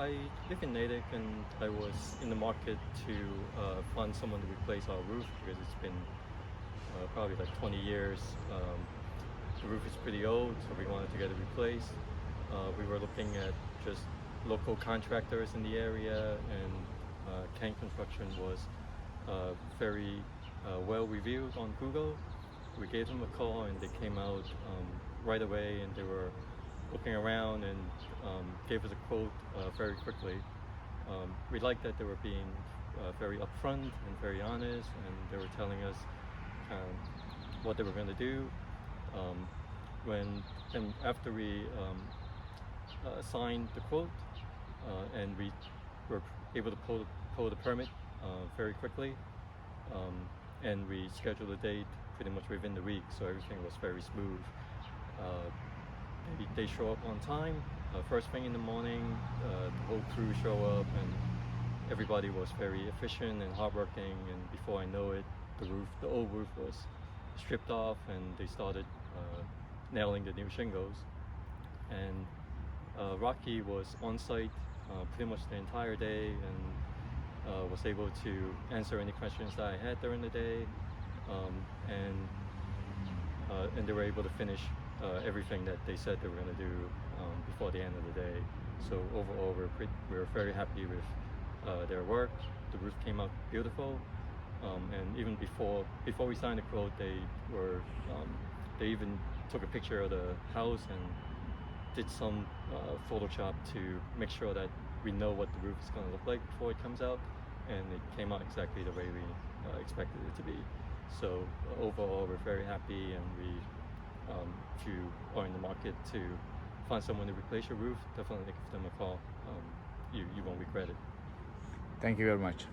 I live in Natick, and I was in the market to find someone to replace our roof because it's been probably like 20 years. The roof is pretty old, so we wanted to get it replaced. We were looking at just local contractors in the area, and Contractor was very well reviewed on Google. We gave them a call, and they came out right away, and they were looking around and gave us a quote very quickly. We liked that they were being very upfront and very honest, and they were telling us what they were going to do. After we signed the quote, and we were able to pull the permit very quickly, and we scheduled a date pretty much within the week, so everything was very smooth. They show up on time. First thing in the morning, the whole crew show up, and everybody was very efficient and hardworking. And before I know it, the old roof was stripped off, and they started nailing the new shingles. And Rocky was on site pretty much the entire day, and was able to answer any questions that I had during the day, and they were able to finish everything that they said they were going to do before the end of the day. So overall, we're very happy with their work. The roof came out beautiful, and even before we signed the quote, they even took a picture of the house and did some Photoshop to make sure that we know what the roof is going to look like before it comes out, and it came out exactly the way we expected it to be. So overall, we're very happy, and if you are in the market to find someone to replace your roof, definitely give them a call. You won't regret it. Thank you very much.